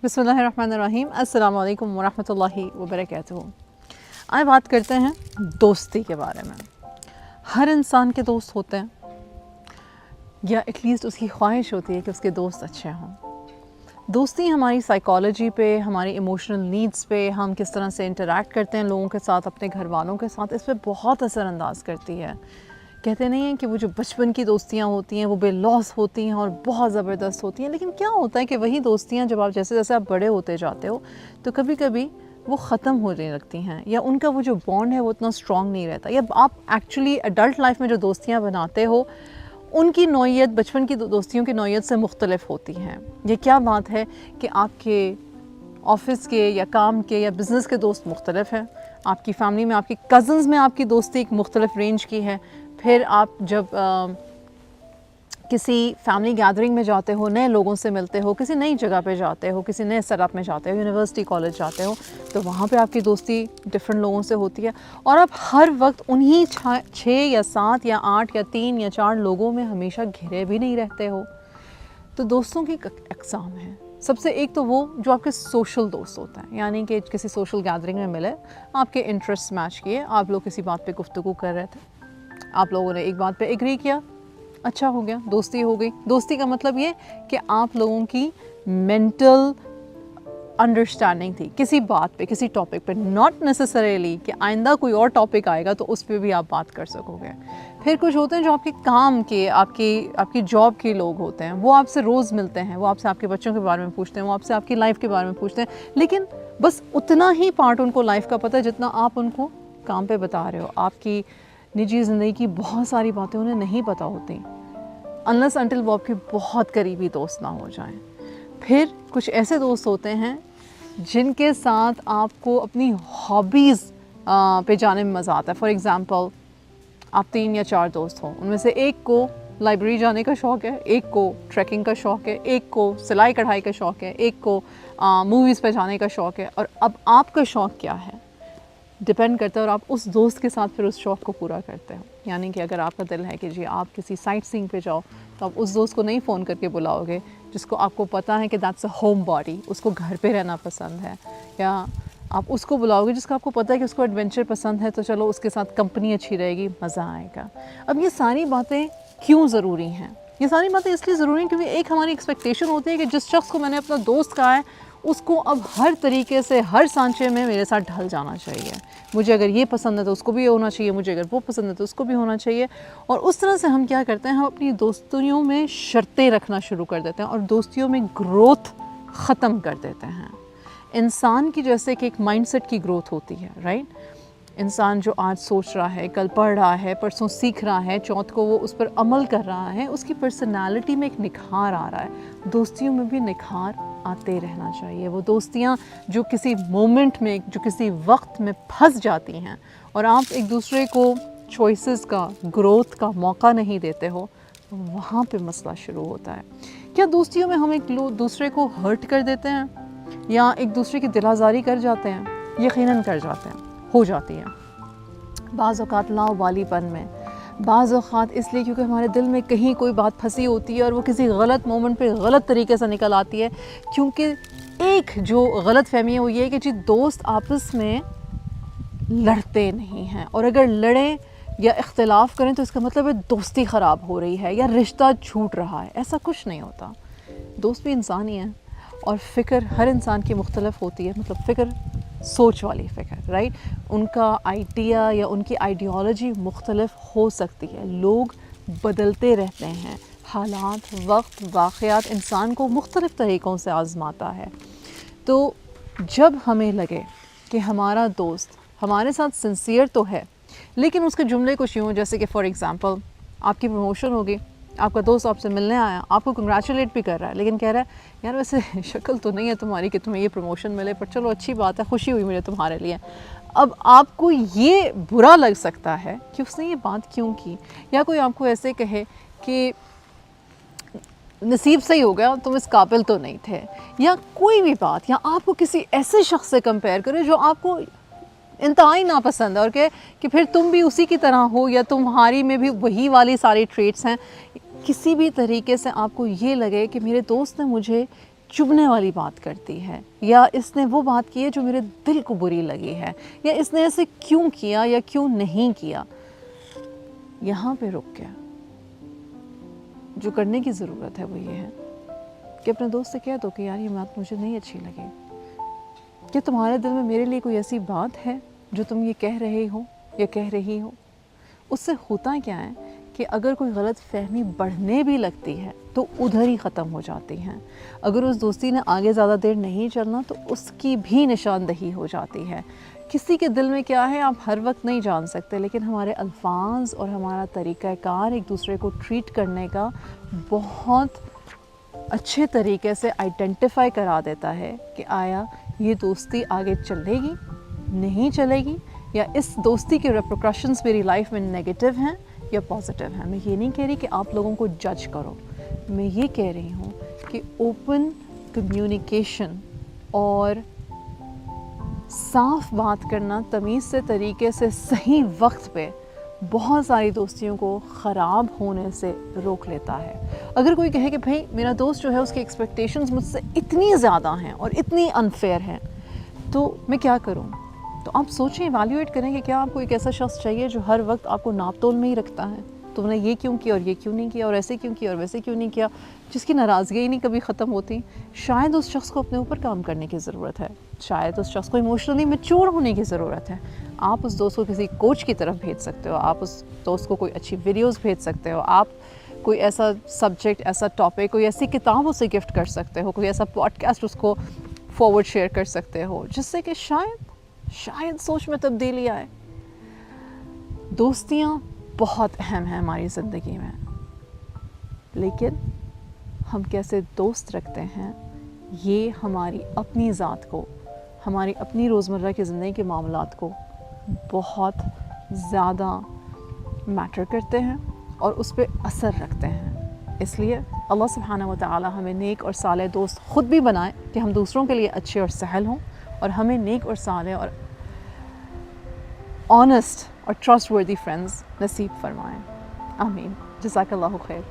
बिस्मिल्लाहिर्रहमानिर्रहीम। अस्सलामु अलैकुम वरहमतुल्लाहि वबरकातुहू। आज बात करते हैं दोस्ती के बारे में। हर इंसान के दोस्त होते हैं, या एटलीस्ट उसकी ख्वाहिश होती है कि उसके दोस्त अच्छे हों। दोस्ती हमारी साइकोलॉजी पे, हमारी इमोशनल नीड्स पे, हम किस तरह से इंटरेक्ट करते हैं लोगों के साथ, अपने घर वालों के साथ, इस पर बहुत असरअंदाज करती है। कहते नहीं हैं कि वो जो बचपन की दोस्तियाँ होती हैं वो बेलौस होती हैं और बहुत ज़बरदस्त होती हैं, लेकिन क्या होता है कि वही दोस्तियाँ जब आप जैसे जैसे आप बड़े होते जाते हो तो कभी कभी वो ख़त्म होने लगती हैं, या उनका वो जो बॉन्ड है वो उतना स्ट्रॉन्ग नहीं रहता, या आप एक्चुअली एडल्ट लाइफ में जो दोस्तियाँ बनाते हो उनकी नौइयत बचपन की दोस्तियों की नौइयत से मुख्तलिफ होती हैं। ये क्या बात है कि आपके ऑफ़िस के या काम के या बिज़नेस के दोस्त मुख्तलिफ हैं, आपकी फ़ैमिली में, आपकी कज़न्स में आपकी दोस्ती एक मुख्तलिफ रेंज की है। फिर आप जब किसी फैमिली गैदरिंग में जाते हो, नए लोगों से मिलते हो, किसी नई जगह पे जाते हो, किसी नए सेटअप में जाते हो, यूनिवर्सिटी कॉलेज जाते हो, तो वहाँ पे आपकी दोस्ती डिफरेंट लोगों से होती है, और आप हर वक्त उन्हीं 6 या 7 या 8 या 3 या 4 लोगों में हमेशा घिरे भी नहीं रहते हो। तो दोस्तों की अक़साम है। सबसे एक तो वो जो आपके सोशल दोस्त होता है, यानी कि किसी सोशल गैदरिंग में मिले, आपके इंटरेस्ट मैच किए, आप लोग किसी बात पे गुफ्तगू कर रहे थे, आप लोगों ने एक बात पे एग्री किया, अच्छा हो गया, दोस्ती हो गई। दोस्ती का मतलब ये कि आप लोगों की मेंटल अंडरस्टैंडिंग थी किसी बात पे, किसी टॉपिक पे, नॉट नेसेसरीली कि आइंदा कोई और टॉपिक आएगा तो उस पर भी आप बात कर सकोगे। फिर कुछ होते हैं जो आपके काम के, आपकी जॉब के लोग होते हैं, वो आपसे रोज़ मिलते हैं, वो आपसे आपके बच्चों के बारे में पूछते हैं, वो आपसे आपकी लाइफ के बारे में पूछते हैं, लेकिन बस उतना ही पार्ट उनको लाइफ का पता है जितना आप उनको काम पे बता रहे हो। आपकी निजी ज़िंदगी की बहुत सारी बातें उन्हें नहीं पता होती, अनलेस अनटिल वो आपके बहुत करीबी दोस्त ना हो जाएं। फिर कुछ ऐसे दोस्त होते हैं जिनके साथ आपको अपनी हॉबीज़ पे जाने में मज़ा आता है। फॉर एग्ज़ाम्पल, आप 3 या 4 दोस्त हों, उनमें से एक को लाइब्रेरी जाने का शौक़ है, एक को ट्रैकिंग का शौक़ है, एक को सिलाई कढ़ाई का शौक़ है, एक को मूवीज़ पे जाने का शौक़ है। और अब आपका शौक़ क्या है डिपेंड करता है, और आप उस दोस्त के साथ फिर उस शौक़ को पूरा करते हो। यानी कि अगर आपका दिल है कि जी आप किसी साइट सीइंग पे जाओ, तो आप उस दोस्त को नहीं फ़ोन करके बुलाओगे जिसको आपको पता है कि दैट्स अ होम बॉडी, उसको घर पे रहना पसंद है, या आप उसको बुलाओगे जिसका आपको पता है कि उसको एडवेंचर पसंद है, तो चलो उसके साथ कंपनी अच्छी रहेगी, मज़ा आएगा। अब ये सारी बातें क्यों ज़रूरी हैं? ये सारी बातें इसलिए ज़रूरी हैं क्योंकि एक हमारी एक्सपेक्टेशन होती है कि जिस शख्स को मैंने अपना दोस्त कहा है उसको अब हर तरीके से, हर सांचे में मेरे साथ ढल जाना चाहिए। मुझे अगर ये पसंद है तो उसको भी ये होना चाहिए, मुझे अगर वो पसंद है तो उसको भी होना चाहिए। और उस तरह से हम क्या करते हैं, हम अपनी दोस्तियों में शर्तें रखना शुरू कर देते हैं और दोस्तियों में ग्रोथ ख़त्म कर देते हैं। इंसान की जैसे कि एक माइंडसेट की ग्रोथ होती है, राइट? इंसान जो आज सोच रहा है, कल पढ़ रहा है, परसों सीख रहा है, चौथ को वो उस पर अमल कर रहा है, उसकी पर्सनालिटी में एक निखार आ रहा है। दोस्तियों में भी निखार आते रहना चाहिए। वो दोस्तियाँ जो किसी मोमेंट में, जो किसी वक्त में फंस जाती हैं और आप एक दूसरे को चॉइसेस का, ग्रोथ का मौका नहीं देते हो, वहाँ पे मसला शुरू होता है। क्या दोस्तियों में हम एक दूसरे को हर्ट कर देते हैं या एक दूसरे की दिलाज़ारी कर जाते हैं? यकीनन कर जाते हैं, हो जाती है। बाज़ औक़ात लावालीपन में, बाज़ औक़ात इसलिए क्योंकि हमारे दिल में कहीं कोई बात फंसी होती है और वो किसी गलत मोमेंट पे गलत तरीके से निकल आती है। क्योंकि एक जो गलत फ़हमी है वो ये है कि जी दोस्त आपस में लड़ते नहीं हैं, और अगर लड़ें या इख्तिलाफ़ करें तो इसका मतलब है दोस्ती ख़राब हो रही है या रिश्ता छूट रहा है। ऐसा कुछ नहीं होता। दोस्त भी इंसान ही हैं, और फ़िक्र हर इंसान की मुख्तलिफ होती है। मतलब फ़िक्र, सोच वाली फ़िक्र, राइट? उनका आइडिया या उनकी आइडियोलॉजी मुख्तलिफ हो सकती है। लोग बदलते रहते हैं, हालात, वक्त, वाक़यात इंसान को मुख्तलिफ तरीक़ों से आज़माता है। तो जब हमें लगे कि हमारा दोस्त हमारे साथ सिंसियर तो है, लेकिन उसके जुमले कुछ यूँ, जैसे कि फ़ॉर एग्ज़ाम्पल, आपकी प्रमोशन होगी, आपका दोस्त आपसे मिलने आया, आपको कंग्रेचुलेट भी कर रहा है, लेकिन कह रहा है यार वैसे शक्ल तो नहीं है तुम्हारी कि तुम्हें ये प्रमोशन मिले, पर चलो अच्छी बात है, खुशी हुई मुझे तुम्हारे लिए। अब आपको ये बुरा लग सकता है कि उसने ये बात क्यों की, या कोई आपको ऐसे कहे कि नसीब से ही हो गया, तुम इस काबिल तो नहीं थे, या कोई भी बात, या आपको किसी ऐसे शख्स से कंपेयर करे जो आपको इंतहाई नापसंद है और कहे कि फिर तुम भी उसी की तरह हो, या तुम्हारी में भी वही वाली सारी ट्रेट्स हैं। किसी भी तरीके से आपको ये लगे कि मेरे दोस्त ने मुझे चुभने वाली बात करती है, या इसने वो बात की है जो मेरे दिल को बुरी लगी है, या इसने ऐसे क्यों किया या क्यों नहीं किया। यहाँ पे रुक गया। जो करने की ज़रूरत है वो ये है कि अपने दोस्त से कह दो कि यार ये बात मुझे नहीं अच्छी लगी। क्या तुम्हारे दिल में मेरे लिए कोई ऐसी बात है जो तुम ये कह रहे हो या कह रही हो? उससे होता क्या है कि अगर कोई गलत फहमी बढ़ने भी लगती है तो उधर ही ख़त्म हो जाती हैं। अगर उस दोस्ती ने आगे ज़्यादा देर नहीं चलना तो उसकी भी निशानदही हो जाती है। किसी के दिल में क्या है आप हर वक्त नहीं जान सकते, लेकिन हमारे अल्फाज और हमारा तरीक़ाकार एक दूसरे को ट्रीट करने का बहुत अच्छे तरीके से आइडेंटिफाई करा देता है कि आया ये दोस्ती आगे चलेगी, नहीं चलेगी, या इस दोस्ती के रेपरकशंस मेरी लाइफ में नेगेटिव हैं या पॉजिटिव हैं। मैं ये नहीं कह रही कि आप लोगों को जज करो, मैं ये कह रही हूँ कि ओपन कम्युनिकेशन और साफ बात करना तमीज़ से तरीके से सही वक्त पे बहुत सारी दोस्तियों को ख़राब होने से रोक लेता है। अगर कोई कहे कि भाई मेरा दोस्त जो है उसकी एक्सपेक्टेशंस मुझसे इतनी ज़्यादा हैं और इतनी अनफेयर हैं तो मैं क्या करूं, तो आप सोचें, इवैल्यूएट करें कि क्या आपको एक ऐसा शख्स चाहिए जो हर वक्त आपको नाप तोल में ही रखता है। तुमने ये क्यों किया और ये क्यों नहीं किया और ऐसे क्यों किया और वैसे क्यों नहीं किया, जिसकी नाराज़गी ही नहीं कभी ख़त्म होती। शायद उस शख्स को अपने ऊपर काम करने की ज़रूरत है, शायद उस शख्स को इमोशनली मैच्योर होने की ज़रूरत है। आप उस दोस्त को किसी कोच की तरफ भेज सकते हो, आप उस दोस्त को कोई अच्छी वीडियोज़ भेज सकते हो, आप कोई ऐसा सब्जेक्ट, ऐसा टॉपिक, कोई ऐसी किताब उसे गिफ्ट कर सकते हो, कोई ऐसा पॉडकास्ट उसको फॉरवर्ड शेयर कर सकते हो जिससे कि शायद सोच में तब्दीली आए। दोस्तियाँ बहुत अहम हैं हमारी ज़िंदगी में, लेकिन हम कैसे दोस्त रखते हैं ये हमारी अपनी ज़ात को, हमारी अपनी रोज़मर्रा की ज़िंदगी के मामलात को बहुत ज़्यादा मैटर करते हैं और उस पर असर रखते हैं। इसलिए अल्लाह सुब्हानहू व तआला हमें नेक और साले दोस्त ख़ुद भी बनाए कि हम दूसरों के लिए अच्छे और सहल हों, और हमें नेक और साले और ऑनेस्ट और ट्रस्टवर्दी फ्रेंड्स नसीब फरमाएँ। आमीन। जज़ाकल्लाहु खैर।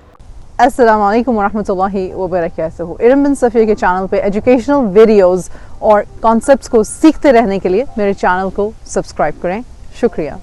अस्सलामु अलैकुम वरहमतुल्लाहि वबरकातुहू। इरम बिन सफ़िया के चैनल पे एजुकेशनल वीडियोज़ और कॉन्सेप्ट्स को सीखते रहने के लिए मेरे चैनल को सब्सक्राइब करें। शुक्रिया।